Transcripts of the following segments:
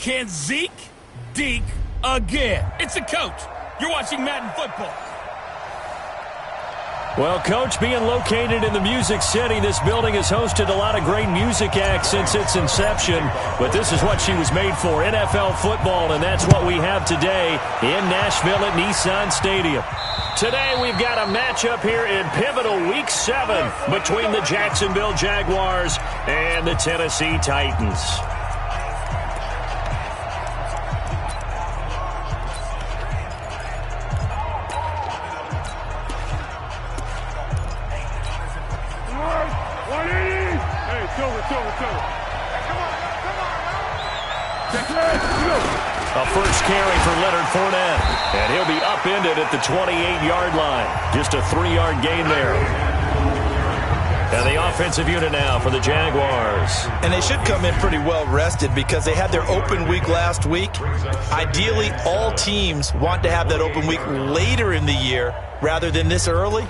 Can Zeke deke again? It's a coach. You're watching Madden football. Well, Coach, being located in the Music City, this building has hosted a lot of great music acts since its inception. But this is what she was made for, NFL football, and that's what we have today in Nashville at Nissan Stadium. Today we've got a matchup here in pivotal Week 7 between the Jacksonville Jaguars and the Tennessee Titans. A first carry for Leonard Fournette, and he'll be upended at the 28-yard line. Just a 3-yard gain there. And the offensive unit now for the Jaguars. And they should come in pretty well rested because they had their open week last week. Ideally, all teams want to have that open week later in the year rather than this early.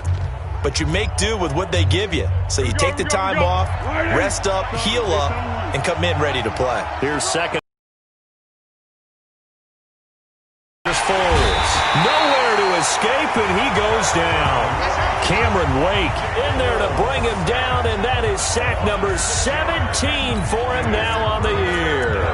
But you make do with what they give you. So you take the time off, rest up, heal up, and come in ready to play. Here's second. Nowhere to escape, and he goes down. Cameron Wake in there to bring him down, and that is sack number 17 for him now on the year.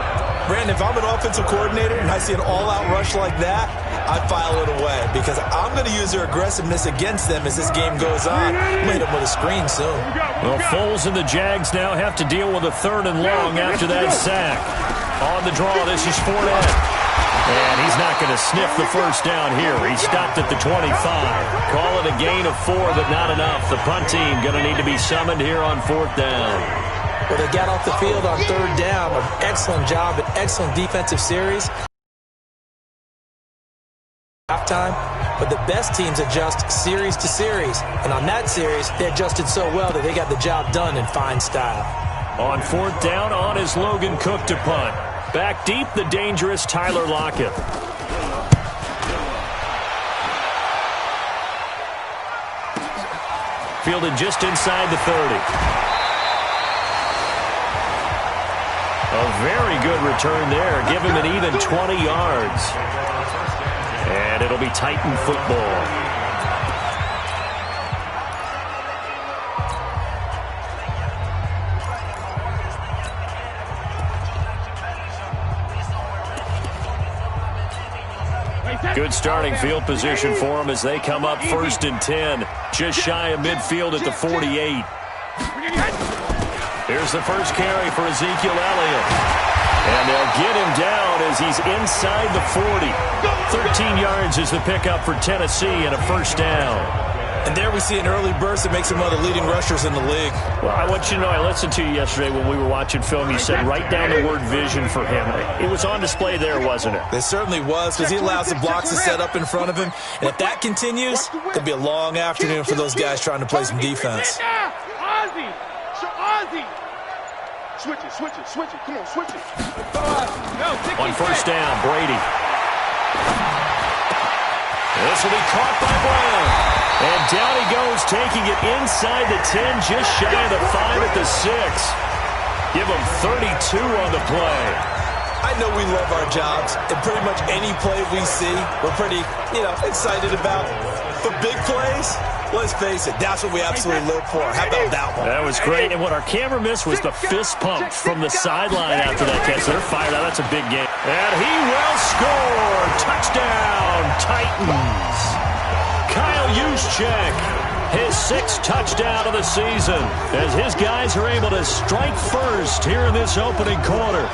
Brandon, if I'm an offensive coordinator and I see an all-out rush like that, I file it away because I'm going to use their aggressiveness against them as this game goes on. I'm going to hit them with a screen soon. Well, Foles and the Jags now have to deal with a 3rd and long after that sack. On the draw, this is Fournette. And he's not going to sniff the first down here. He stopped at the 25. Call it a gain of 4, but not enough. The punt team going to need to be summoned here on 4th down. Well, they got off the field on 3rd down. An excellent job, an excellent defensive series. Halftime, but the best teams adjust series to series. And on that series, they adjusted so well that they got the job done in fine style. On 4th down, on is Logan Cook to punt. Back deep, the dangerous Tyler Lockett. Fielded just inside the 30. A very good return there. Give him an even 20 yards. And it'll be Titan football. Good starting field position for them as they come up 1st and 10. Just shy of midfield at the 48. Here's the first carry for Ezekiel Elliott. And they'll get him down as he's inside the 40. 13 yards is the pickup for Tennessee and a 1st down. And there we see an early burst that makes him one of the leading rushers in the league. Well, I want you to know, I listened to you yesterday when we were watching film. You said write down the word vision for him. It was on display there, wasn't it? It certainly was because he allows the blocks to set up in front of him. And if that continues, it'll be a long afternoon for those guys trying to play some defense. Switch it. Come on, switch it. On 1st down, Brady. This will be caught by Brown. And down he goes, taking it inside the 10, just shy of the 5 at the 6. Give him 32 on the play. I know we love our jobs, and pretty much any play we see, we're pretty, excited about. But big plays, let's face it, that's what we absolutely live for. How about that one? That was great, and what our camera missed was the fist pump from the sideline after that catch. They're fired out. That's a big game. And he will score. Touchdown, Titans. Kyle Juszczyk, his 6th touchdown of the season, as his guys are able to strike first here in this opening quarter.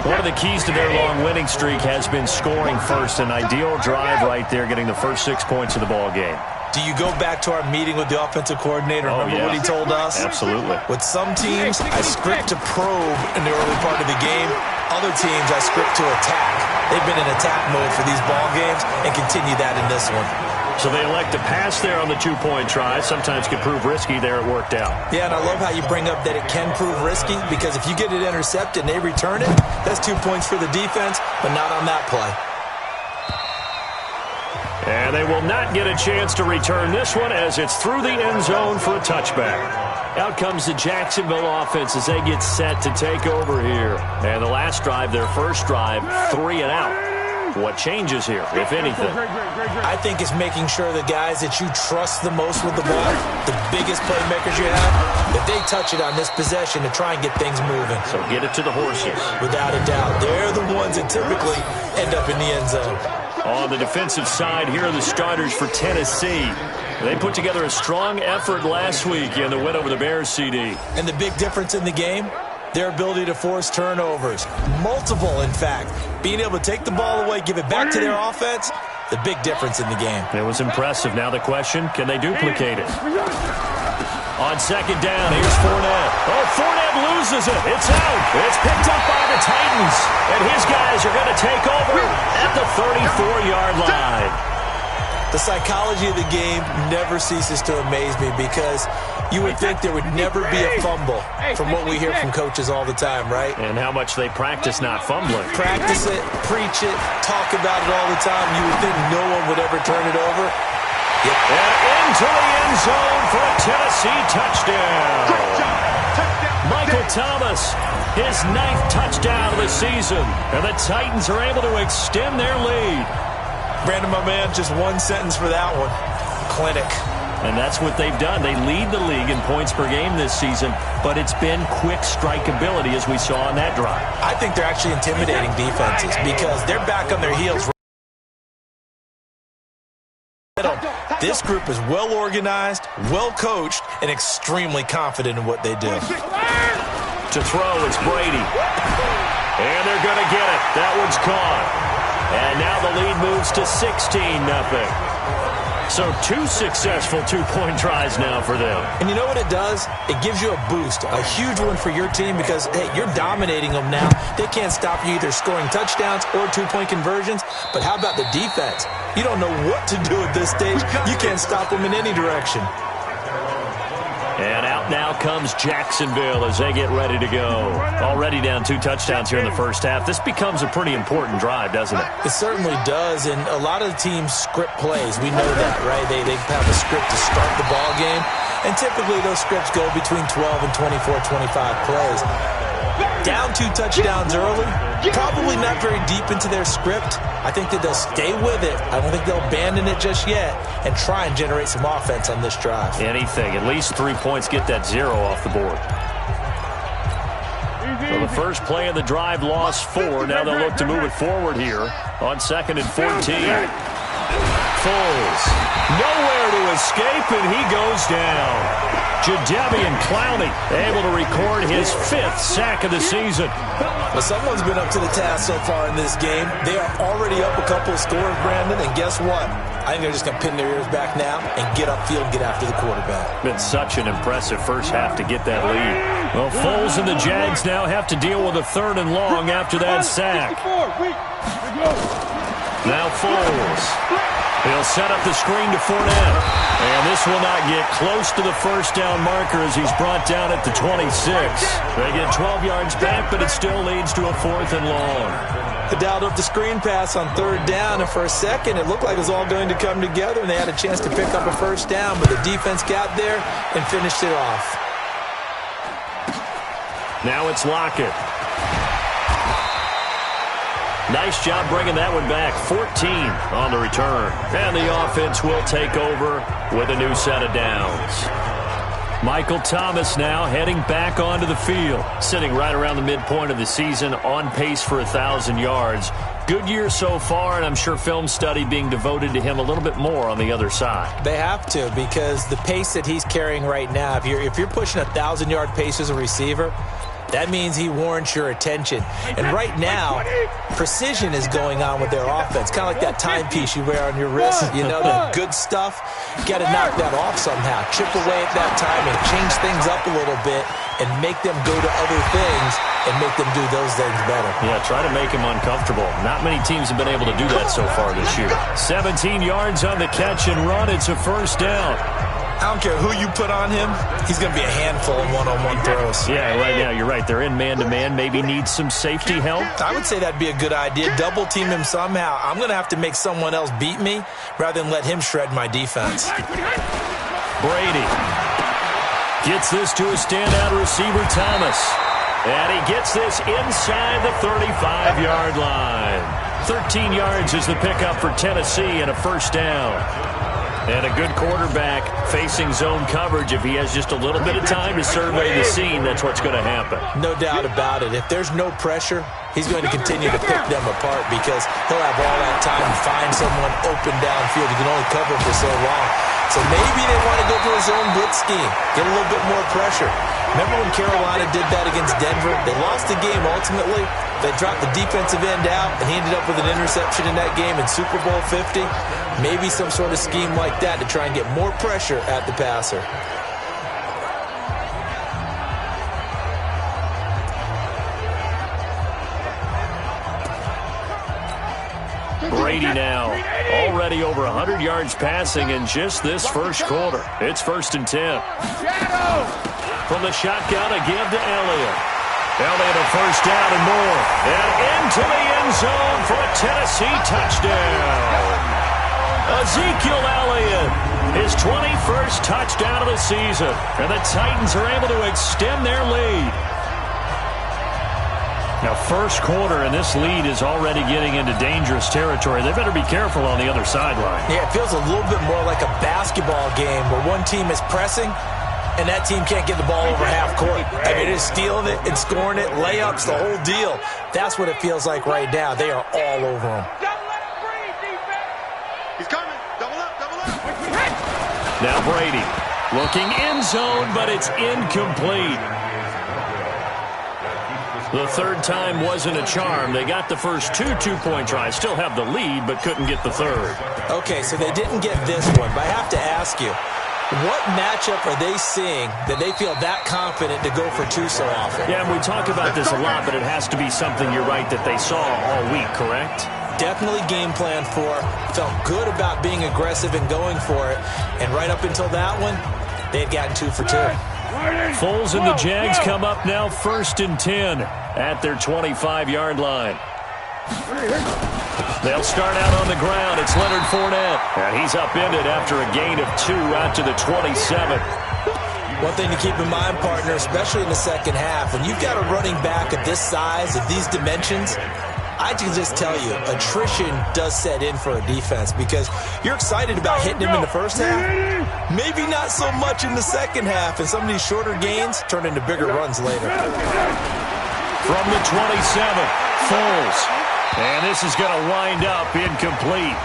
One of the keys to their long winning streak has been scoring first. An ideal drive right there, getting the first 6 points of the ball game. Do you go back to our meeting with the offensive coordinator? Remember what he told us? Absolutely. With some teams, I script to probe in the early part of the game. Other teams, I script to attack. They've been in attack mode for these ball games and continue that in this one. So they elect to pass there on the 2-point try. Sometimes can prove risky. There it worked out. Yeah, and I love how you bring up that it can prove risky because if you get it intercepted and they return it, that's 2 points for the defense, but not on that play. And they will not get a chance to return this one as it's through the end zone for a touchback. Out comes the Jacksonville offense as they get set to take over here. And the last drive, their first drive, 3 and out. What changes here, if anything? I think it's making sure the guys that you trust the most with the ball, the biggest playmakers you have, that they touch it on this possession to try and get things moving. So get it to the horses. Without a doubt. They're the ones that typically end up in the end zone. On the defensive side, here are the starters for Tennessee. They put together a strong effort last week in the win over the Bears, CD. And the big difference in the game, their ability to force turnovers. Multiple, in fact. Being able to take the ball away, give it back to their offense, the big difference in the game. It was impressive. Now the question, can they duplicate it? On second down, here's Fournette. Oh, Fournette loses it. It's out. It's picked up by the Titans. And his guys are going to take over at the 34-yard line. The psychology of the game never ceases to amaze me because you would think there would never be a fumble from what we hear from coaches all the time, right? And how much they practice not fumbling. Practice it, preach it, talk about it all the time. You would think no one would ever turn it over. Yep. And into the end zone for a Tennessee touchdown. Michael Thomas, his 9th touchdown of the season. And the Titans are able to extend their lead. Brandon, my man, just one sentence for that one. Clinic. And that's what they've done. They lead the league in points per game this season, but it's been quick strike ability as we saw on that drive. I think they're actually intimidating defenses because they're back on their heels. This group is well organized, well coached, and extremely confident in what they do. To throw, it's Brady. And they're going to get it. That one's caught. And now the lead moves to 16-0. So 2 successful two-point tries now for them. And you know what it does? It gives you a boost, a huge one for your team because, hey, you're dominating them now. They can't stop you either scoring touchdowns or two-point conversions. But how about the defense? You don't know what to do at this stage. You can't stop them in any direction. And out now comes Jacksonville as they get ready to go. Already down 2 touchdowns here in the first half. This becomes a pretty important drive, doesn't it? It certainly does, and a lot of the teams script plays. We know that, right? They have a script to start the ball game, and typically those scripts go between 12 and 24, 25 plays. Down 2 touchdowns early, probably not very deep into their script. I think that they'll stay with it. I don't think they'll abandon it just yet and try and generate some offense on this drive. Anything. At least 3 points. Get that 0 off the board. So the first play of the drive lost 4. Now they'll look to move it forward here on 2nd and 14. Foles. Nowhere to escape, and he goes down. Jadeveon Clowney able to record his 5th sack of the season. Well, someone's been up to the task so far in this game. They are already up a couple of scores, Brandon, and guess what? I think they're just going to pin their ears back now and get upfield and get after the quarterback. Been such an impressive first half to get that lead. Well, Foles and the Jags now have to deal with a 3rd and long after that sack. Now Foles. He'll set up the screen to Fournette. And this will not get close to the first down marker as he's brought down at the 26. They get 12 yards back, but it still leads to a 4th and long. They dialed up the screen pass on 3rd down, and for a second it looked like it was all going to come together, and they had a chance to pick up a first down, but the defense got there and finished it off. Now it's Lockett. Nice job bringing that one back. 14 on the return. And the offense will take over with a new set of downs. Michael Thomas now heading back onto the field. Sitting right around the midpoint of the season, on pace for 1,000 yards. Good year so far, and I'm sure film study being devoted to him a little bit more on the other side. They have to, because the pace that he's carrying right now, if you're pushing 1,000-yard pace as a receiver, that means he warrants your attention. And right now, precision is going on with their offense. Kind of like that timepiece you wear on your wrist. You know, that good stuff. You got to knock that off somehow. Chip away at that timing. Change things up a little bit and make them go to other things and make them do those things better. Yeah, try to make him uncomfortable. Not many teams have been able to do that so far this year. 17 yards on the catch and run. It's a first down. I don't care who you put on him, he's going to be a handful of one-on-one throws. Yeah, right now, you're right. They're in man-to-man. Maybe need some safety help. I would say that'd be a good idea. Double-team him somehow. I'm going to have to make someone else beat me rather than let him shred my defense. Brady. Gets this to a standout receiver, Thomas. And he gets this inside the 35-yard line. 13 yards is the pickup for Tennessee and a first down. And a good quarterback facing zone coverage. If he has just a little bit of time to survey the scene, that's what's going to happen. No doubt about it. If there's no pressure, he's going to continue to pick them apart because he'll have all that time to find someone open downfield. He can only cover for so long. So maybe they want to go to a zone blitz scheme, get a little bit more pressure. Remember when Carolina did that against Denver? They lost the game ultimately. They dropped the defensive end out, and he ended up with an interception in that game in Super Bowl 50. Maybe some sort of scheme like that to try and get more pressure at the passer. Brady now, already over 100 yards passing in just this first quarter. It's 1st and 10. From the shotgun, a give to Elliott. Elliott a first down and more. And into the end zone for a Tennessee touchdown. Ezekiel Elliott, his 21st touchdown of the season. And the Titans are able to extend their lead. Now, first quarter, and this lead is already getting into dangerous territory. They better be careful on the other sideline. Yeah, it feels a little bit more like a basketball game where one team is pressing and that team can't get the ball over half court. I mean, it's stealing it and scoring it, layups, the whole deal. That's what it feels like right now. They are all over them. He's coming. Double up, double up. Now Brady looking end zone, but it's incomplete. The third time wasn't a charm. They got the first two-point tries. Still have the lead, but couldn't get the third. Okay, so they didn't get this one, but I have to ask you, what matchup are they seeing that they feel that confident to go for two so often? Yeah, and we talk about this a lot, but it has to be something, you're right, that they saw all week, correct? Definitely game plan for, felt good about being aggressive and going for it, and right up until that one, they had gotten 2 for 2. Foles and the Jags come up now 1st and 10 at their 25-yard line. They'll start out on the ground. It's Leonard Fournette. And he's upended after a gain of 2 out to the 27. One thing to keep in mind, partner, especially in the second half, when you've got a running back of this size, of these dimensions, I can just tell you, attrition does set in for a defense because you're excited about hitting him in the first half. Maybe not so much in the second half, and some of these shorter gains turn into bigger runs later. From the 27, Foles. And this is going to wind up incomplete.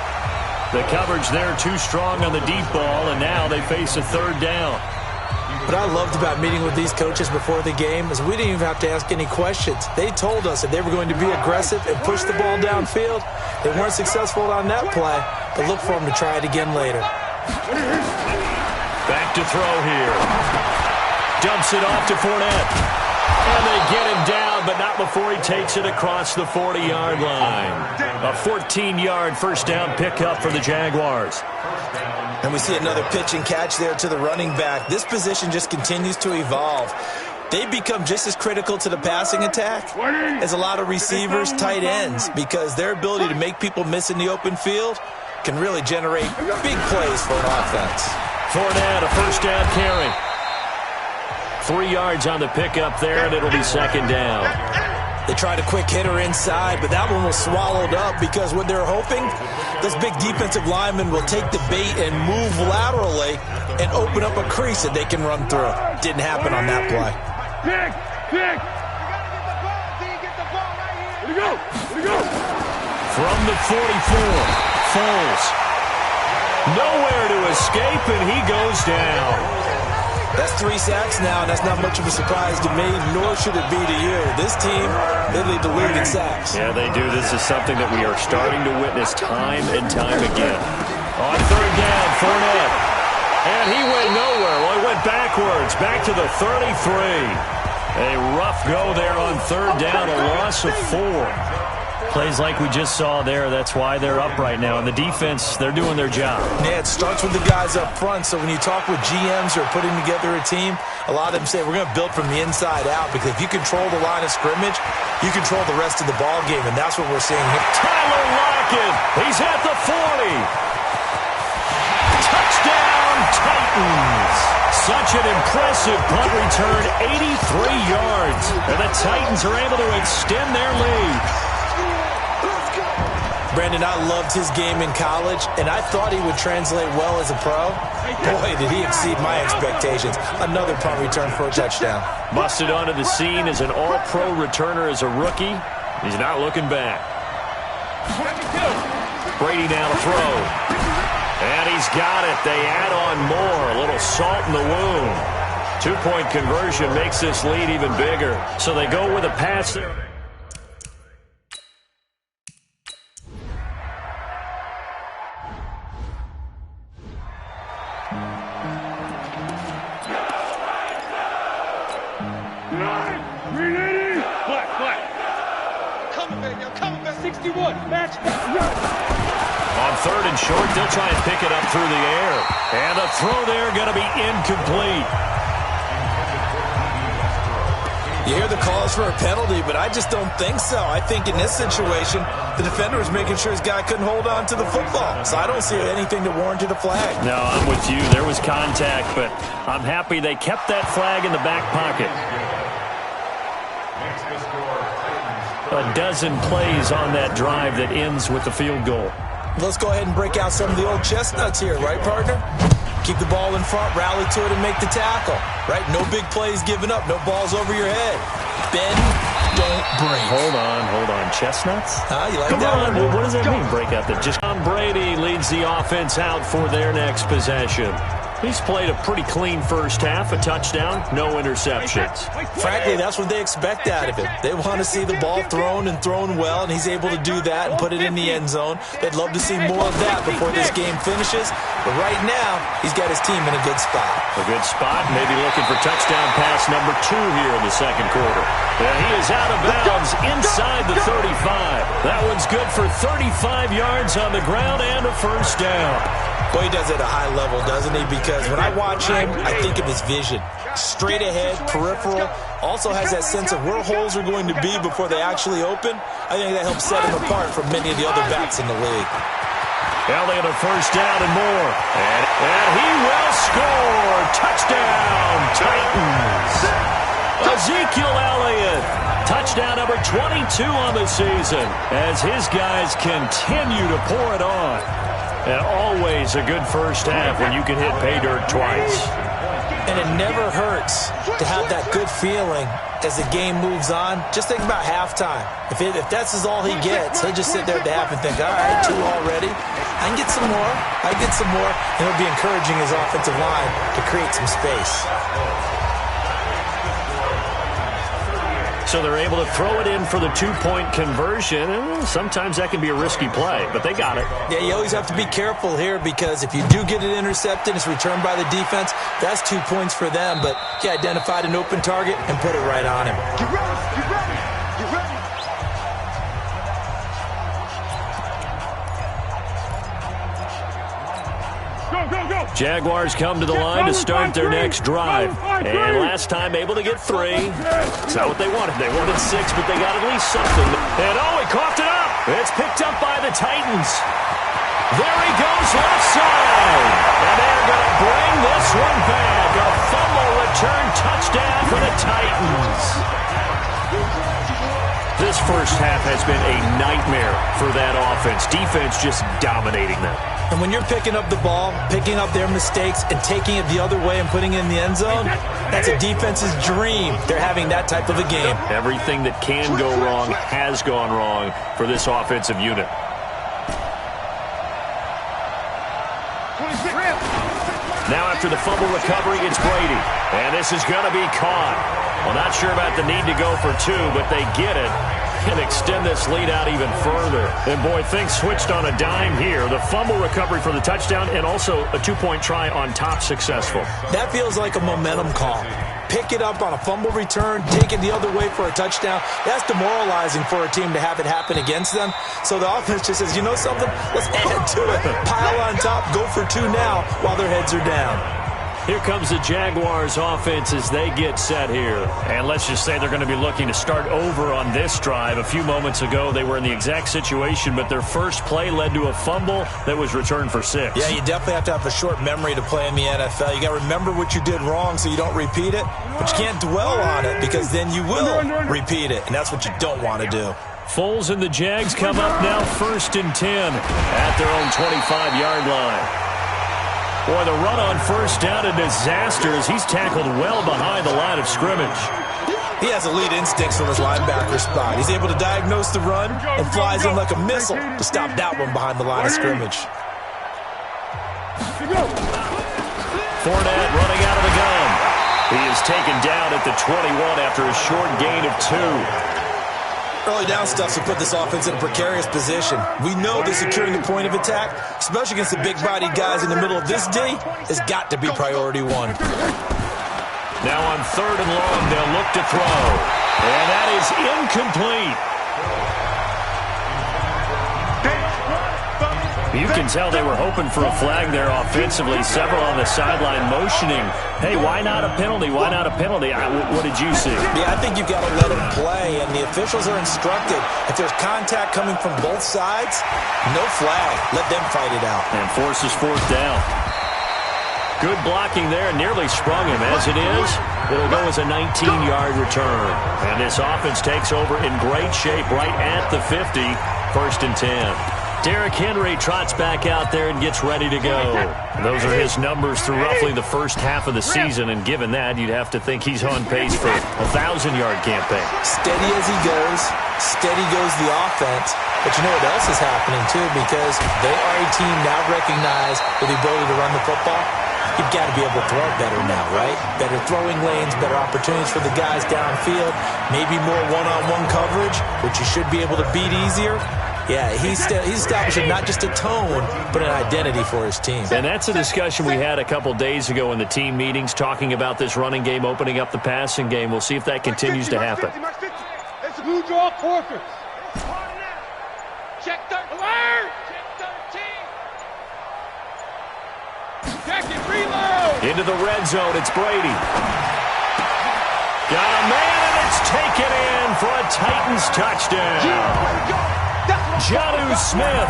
The coverage there too strong on the deep ball, and now they face a third down. What I loved about meeting with these coaches before the game is we didn't even have to ask any questions. They told us that they were going to be aggressive and push the ball downfield. They weren't successful on that play, but look for them to try it again later. Back to throw here. Dumps it off to Fournette. And they get him down, but not before he takes it across the 40-yard line. A 14-yard first down pickup for the Jaguars. And we see another pitch and catch there to the running back. This position just continues to evolve. They become just as critical to the passing attack as a lot of receivers, tight ends, because their ability to make people miss in the open field can really generate big plays for an offense. Fournette, a first down carry. 3 yards on the pickup there, and it'll be second down. They tried a quick hitter inside, but that one was swallowed up because what they're hoping, those big defensive linemen will take the bait and move laterally and open up a crease that they can run through. Didn't happen on that play. Pick. Here we go. From the 44, Foles. Nowhere to escape, and he goes down. That's 3 sacks now, and that's not much of a surprise to me, nor should it be to you. This team, they lead the league in sacks. Yeah, they do. This is something that we are starting to witness time and time again. On third down, Fournette. And he went nowhere. Well, he went backwards, back to the 33. A rough go there on third down, a loss of 4. Plays like we just saw there, that's why they're up right now. And the defense, they're doing their job. Yeah, it starts with the guys up front. So when you talk with GMs who are putting together a team, a lot of them say we're going to build from the inside out because if you control the line of scrimmage, you control the rest of the ball game, and that's what we're seeing here. Tyler Lockett, he's at the 40. Touchdown, Titans. Such Such an impressive punt return, 83 yards. And the Titans are able to extend their lead. Brandon, I loved his game in college, and I thought he would translate well as a pro. Boy, did he exceed my expectations. Another punt return for a touchdown. Busted onto the scene as an all-pro returner as a rookie. He's not looking back. Brady now to throw. And he's got it. They add on more. A little salt in the wound. 2-point conversion makes this lead even bigger. So they go with a pass there. On 3rd and short, they'll try and pick it up through the air. And the throw there going to be incomplete. You hear the calls for a penalty, but I just don't think so. I think in this situation, the defender was making sure his guy couldn't hold on to the football. So I don't see anything that warranted a flag. No, I'm with you. There was contact, but I'm happy they kept that flag in the back pocket. A dozen plays on that drive that ends with the field goal. Let's go ahead and break out some of the old chestnuts here, right, partner? Keep the ball in front, rally to it, and make the tackle. Right? No big plays given up, no balls over your head. Bend, don't break. Hold on. Chestnuts? You like Come that on, one? what does that mean, break out there? Just Tom Brady leads the offense out for their next possession. He's played a pretty clean first half, a touchdown, no interceptions. Frankly, that's what they expect out of him. They want to see the ball thrown and thrown well, and he's able to do that and put it in the end zone. They'd love to see more of that before this game finishes. But right now, he's got his team in a good spot. A good spot, maybe looking for touchdown pass number 2 here in the second quarter. And he is out of bounds inside the 35. That one's good for 35 yards on the ground and a first down. Boy, he does it at a high level, doesn't he? Because when I watch him, I think of his vision. Straight ahead, peripheral. Also has that sense of where holes are going to be before they actually open. I think that helps set him apart from many of the other backs in the league. Elliott a first down and more. And he will score. Touchdown, Titans. Ezekiel Elliott. Touchdown number 22 on the season as his guys continue to pour it on. And always a good first half when you can hit pay dirt twice. And it never hurts to have that good feeling as the game moves on. Just think about halftime. If that's all he gets, he'll just sit there at the half and think, all right, 2 already. I can get some more. And he'll be encouraging his offensive line to create some space. So they're able to throw it in for the 2-point conversion. And sometimes that can be a risky play, but they got it. Yeah, you always have to be careful here because if you do get it intercepted, it's returned by the defense. That's 2 points for them, but he identified an open target and put it right on him. Get ready, get ready, get ready. Go. Jaguars come to the line to start their next drive. And last time able to get 3. It's not what they wanted. They wanted 6, but they got at least something. And he coughed it up. It's picked up by the Titans. There he goes left side. And they're going to bring this one back. A fumble return touchdown for the Titans. This first half has been a nightmare for that offense. Defense just dominating them. And when you're picking up the ball, picking up their mistakes, and taking it the other way and putting it in the end zone, that's a defense's dream. They're having that type of a game. Everything that can go wrong has gone wrong for this offensive unit. Now after the fumble recovery, it's Brady. And this is going to be caught. Well, not sure about the need to go for 2, but they get it and extend this lead out even further. And, boy, things switched on a dime here. The fumble recovery for the touchdown and also a 2-point try on top successful. That feels like a momentum call. Pick it up on a fumble return, take it the other way for a touchdown. That's demoralizing for a team to have it happen against them. So the offense just says, you know something? Let's add to it. Pile on top, go for 2 now while their heads are down. Here comes the Jaguars offense as they get set here. And let's just say they're going to be looking to start over on this drive. A few moments ago, they were in the exact situation, but their first play led to a fumble that was returned for 6. Yeah, you definitely have to have a short memory to play in the NFL. You got to remember what you did wrong so you don't repeat it, but you can't dwell on it because then you will repeat it, and that's what you don't want to do. Foles and the Jags come up now 1st and 10 at their own 25-yard line. Boy, the run on first down, a disaster as he's tackled well behind the line of scrimmage. He has elite instincts from his linebacker spot. He's able to diagnose the run and flies in like a missile to stop that one behind the line of scrimmage. Fournette running out of the gun. He is taken down at the 21 after a short gain of 2. Early down stuff will put this offense in a precarious position. We know that securing the point of attack, especially against the big-bodied guys in the middle of this D, has got to be priority 1. Now on 3rd and long, they'll look to throw. And that is incomplete. You can tell they were hoping for a flag there offensively. Several on the sideline motioning, hey, why not a penalty? Why not a penalty? What did you see? Yeah, I think you've got to let them play, and the officials are instructed. If there's contact coming from both sides, no flag. Let them fight it out. And forces 4th down. Good blocking there, nearly sprung him. As it is, it'll go as a 19-yard return. And this offense takes over in great shape right at the 50, 1st and 10. Derrick Henry trots back out there and gets ready to go. Those are his numbers through roughly the first half of the season, and given that, you'd have to think he's on pace for a 1,000-yard campaign. Steady as he goes, steady goes the offense. But you know what else is happening, too, because they are a team now recognized with the ability to run the football. You've got to be able to throw it better now, right? Better throwing lanes, better opportunities for the guys downfield, maybe more one-on-one coverage, which you should be able to beat easier. Yeah, he's establishing not just a tone, but an identity for his team. And that's a discussion we had a couple days ago in the team meetings, talking about this running game, opening up the passing game. We'll see if that continues to happen. It's a blue draw quarter. Check 13. Alert! Check 13. Check it, reload! Into the red zone, it's Brady. Got a man, and it's taken in for a Titans touchdown. Jonnu Smith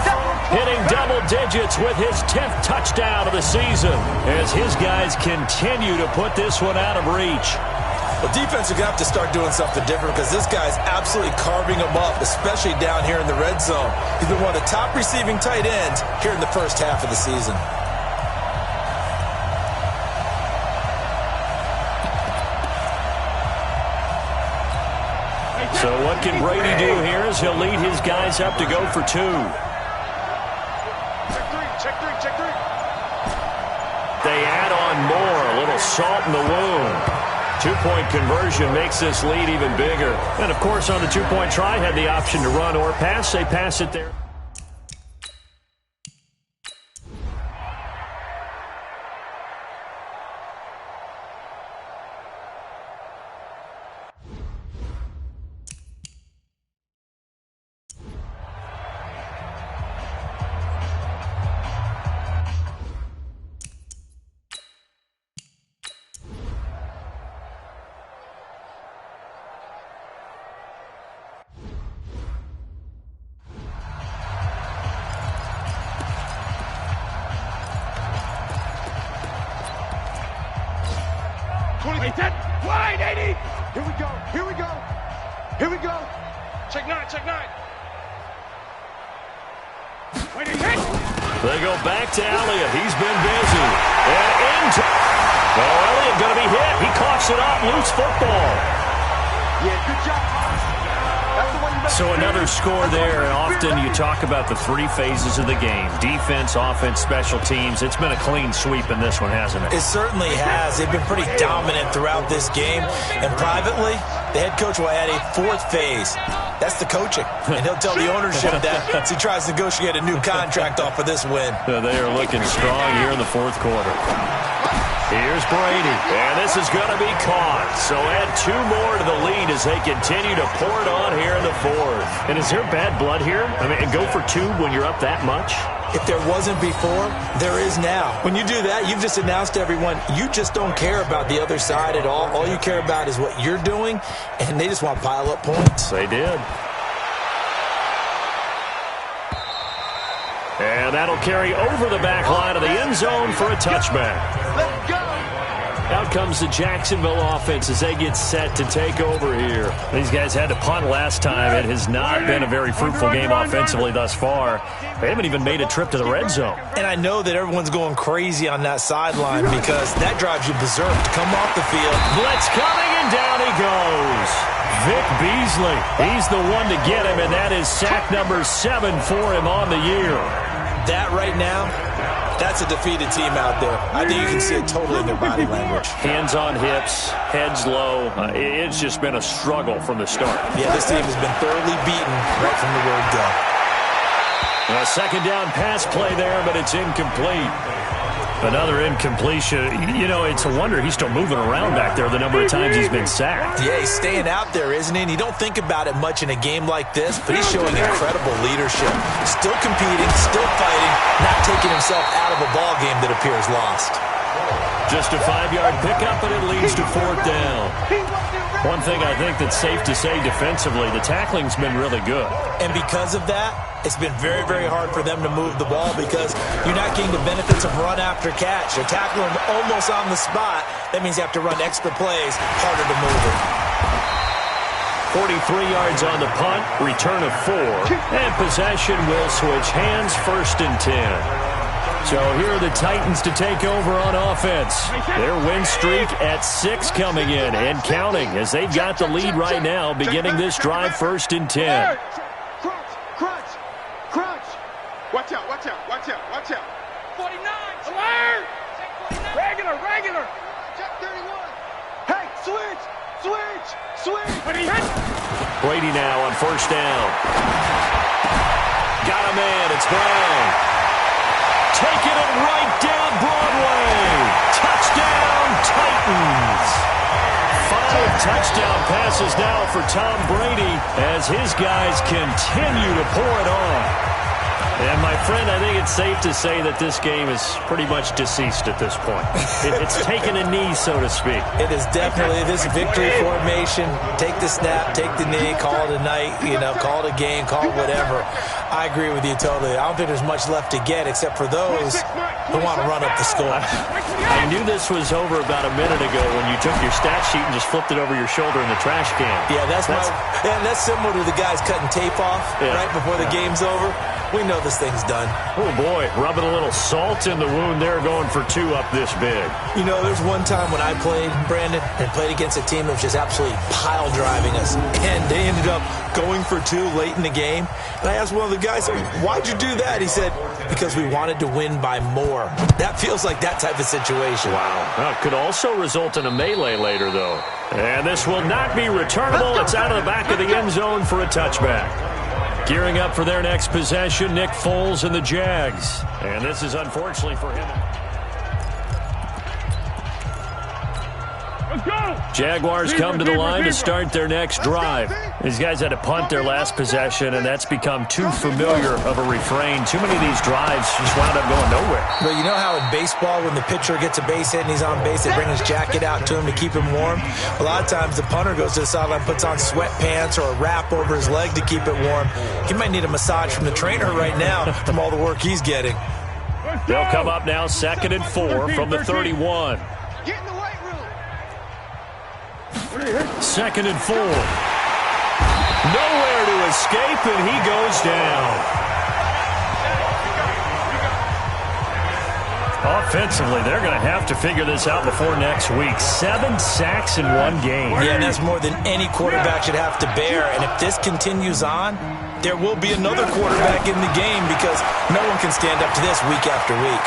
hitting double digits with his 10th touchdown of the season as his guys continue to put this one out of reach. Well, defense are going to have to start doing something different because this guy's absolutely carving them up, especially down here in the red zone. He's been one of the top receiving tight ends here in the first half of the season. So what can Brady do here as he'll lead his guys up to go for 2. Check three. They add on more, a little salt in the wound. 2-point conversion makes this lead even bigger. And, of course, on the 2-point try, had the option to run or pass. They pass it there. Wide 80. Here we go. Check 9. Wait, they go back to Elliott. He's been busy. And into... Oh, Elliott going to be hit. He coughs it up. Loose football. Yeah, good job. That's the one you So another score there, and often you talk about the 3 phases of the game. Defense, offense, special teams. It's been a clean sweep in this one, hasn't it? It certainly has. They've been pretty dominant throughout this game. And privately, the head coach will add a 4th phase. That's the coaching. And he'll tell the ownership that as he tries to negotiate a new contract off of this win. They are looking strong here in the 4th quarter. Here's Brady, and this is going to be caught. So add 2 more to the lead as they continue to pour it on here in the 4th. And is there bad blood here? I mean, go for 2 when you're up that much? If there wasn't before, there is now. When you do that, you've just announced to everyone, you just don't care about the other side at all. All you care about is what you're doing, and they just want to pile up points. They did. And that'll carry over the back line of the end zone for a touchback. Let's go. Out comes the Jacksonville offense as they get set to take over here. These guys had to punt last time. It has not been a very fruitful game offensively thus far. They haven't even made a trip to the red zone. And I know that everyone's going crazy on that sideline because that drives you berserk to come off the field. Blitz coming, and down he goes. Vic Beasley, he's the one to get him, and that is sack number 7 for him on the year. That right now, that's a defeated team out there. I think you can see it totally in their body language. Hands on hips, heads low. It's just been a struggle from the start. Yeah, this team has been thoroughly beaten right from the word go. A second down pass play there, but it's incomplete. Another incompletion. You know, it's a wonder he's still moving around back there the number of times he's been sacked. Yeah, he's staying out there, isn't he? And you don't think about it much in a game like this, but he's showing incredible leadership. Still competing, still fighting, not taking himself out of a ball game that appears lost. Just a 5-yard pickup, and it leads to 4th down. One thing I think that's safe to say defensively, the tackling's been really good. And because of that, it's been very, very hard for them to move the ball because you're not getting the benefits of run after catch. You're tackling them almost on the spot. That means you have to run extra plays, harder to move it. 43 yards on the punt, return of 4, and possession will switch hands, 1st and 10. So here are the Titans to take over on offense. Their win streak at 6 coming in and counting as they've got the lead right now, beginning this drive 1st and 10. Crunch. Watch out, watch out, watch out, watch out. 49. Alert. Regular. Check 31. Hey, switch. Brady now on 1st down. Got a man, it's Brown. Taking it right down Broadway. Touchdown, Titans. 5 touchdown passes now for Tom Brady as his guys continue to pour it on. And, my friend, I think it's safe to say that this game is pretty much deceased at this point. It's taken a knee, so to speak. It is definitely this victory formation. Take the snap, take the knee, call it a night, call it a game, call it whatever. I agree with you totally. I don't think there's much left to get except for those who want to run up the score. I knew this was over about a minute ago when you took your stat sheet and just flipped it over your shoulder in the trash can. Yeah, that's similar to the guys cutting tape off right before the game's over. We know this thing's done. Oh, boy, rubbing a little salt in the wound there, going for 2 up this big. There's one time when I played, Brandon, and played against a team that was just absolutely pile driving us, and they ended up going for 2 late in the game. And I asked one of the guys, why'd you do that? He said, because we wanted to win by more. That feels like that type of situation. Wow. Well, it could also result in a melee later, though. And this will not be returnable. It's out of the back of the end zone for a touchback. Gearing up for their next possession, Nick Foles and the Jags. And this is unfortunately for him. Let's go. Jaguars come to the line to start their next drive. These guys had to punt their last possession, and that's become too familiar of a refrain. Too many of these drives just wound up going nowhere. But you know how in baseball, when the pitcher gets a base hit and he's on base, they bring his jacket out to him to keep him warm? A lot of times the punter goes to the sideline, puts on sweatpants or a wrap over his leg to keep it warm. He might need a massage from the trainer right now from all the work he's getting. They'll come up now 2nd and 4 from the 31. Get in the weight room. 2nd and 4. Nowhere to escape, and he goes down. Offensively, they're going to have to figure this out before next week. 7 sacks in one game. Yeah, and that's more than any quarterback should have to bear. And if this continues on, there will be another quarterback in the game because no one can stand up to this week after week.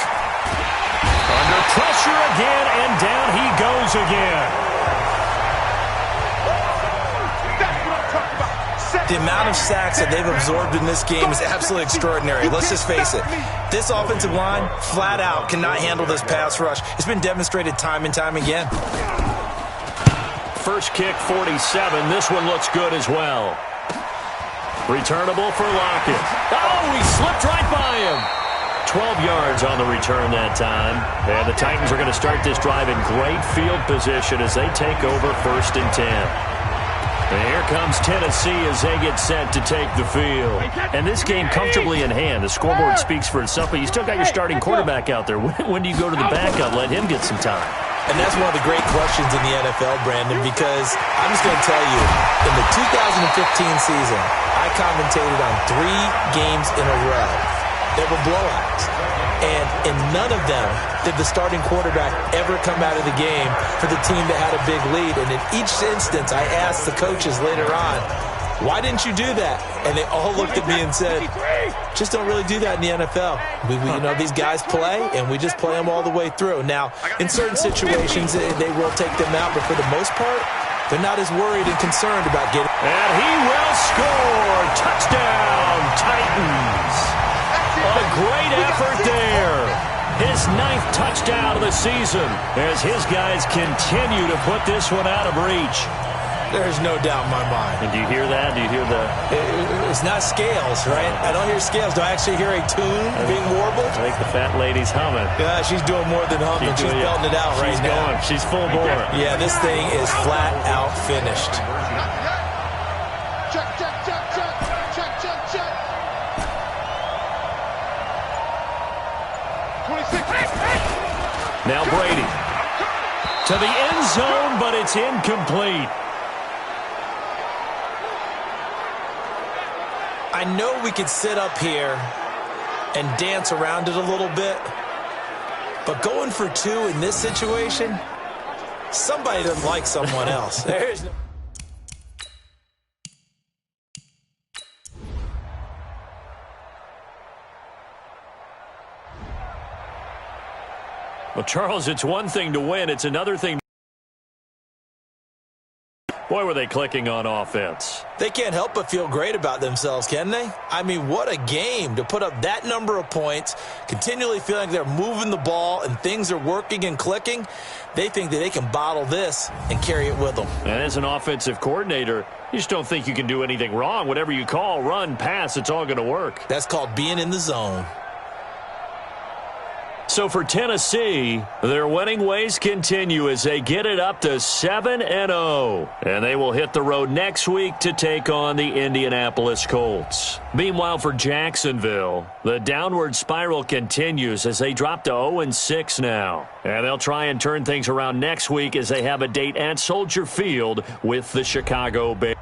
Under pressure again, and down he goes again. The amount of sacks that they've absorbed in this game is absolutely extraordinary. Let's just face it. This offensive line, flat out, cannot handle this pass rush. It's been demonstrated time and time again. First kick, 47. This one looks good as well. Returnable for Lockett. Oh, he slipped right by him. 12 yards on the return that time. And the Titans are going to start this drive in great field position as they take over 1st and 10. And here comes Tennessee as they get set to take the field. And this game comfortably in hand. The scoreboard speaks for itself, but you still got your starting quarterback out there. When do you go to the backup? Let him get some time. And that's one of the great questions in the NFL, Brandon, because I'm just going to tell you, in the 2015 season, I commentated on 3 games in a row that were blowouts. And in none of them did the starting quarterback ever come out of the game for the team that had a big lead. And in each instance, I asked the coaches later on, why didn't you do that? And they all looked at me and said, just don't really do that in the NFL. These guys play, and we just play them all the way through. Now, in certain situations, they will take them out, but for the most part, they're not as worried and concerned about getting. And he will score. Touchdown, Titans. A great effort there. His 9th touchdown of the season as his guys continue to put this one out of reach. There's no doubt in my mind. And do you hear that? Do you hear the... It's not scales, right? I don't hear scales. Do I actually hear a tune being warbled? I think the fat lady's humming. Yeah, she's doing more than humming. She's belting it out right now. She's full bore. Yeah, this thing is flat out finished. Check, check, check, check, check, check, check. 26. Now Brady to the end zone, but it's incomplete. I know we could sit up here and dance around it a little bit, but going for 2 in this situation, somebody doesn't like someone else. There's no... Well, Charles, it's one thing to win. It's another thing. Boy, were they clicking on offense. They can't help but feel great about themselves, can they? I mean, what a game to put up that number of points, continually feeling like they're moving the ball and things are working and clicking. They think that they can bottle this and carry it with them. And as an offensive coordinator, you just don't think you can do anything wrong. Whatever you call, run, pass, it's all going to work. That's called being in the zone. So for Tennessee, their winning ways continue as they get it up to 7-0. And they will hit the road next week to take on the Indianapolis Colts. Meanwhile, for Jacksonville, the downward spiral continues as they drop to 0-6 now. And they'll try and turn things around next week as they have a date at Soldier Field with the Chicago Bears.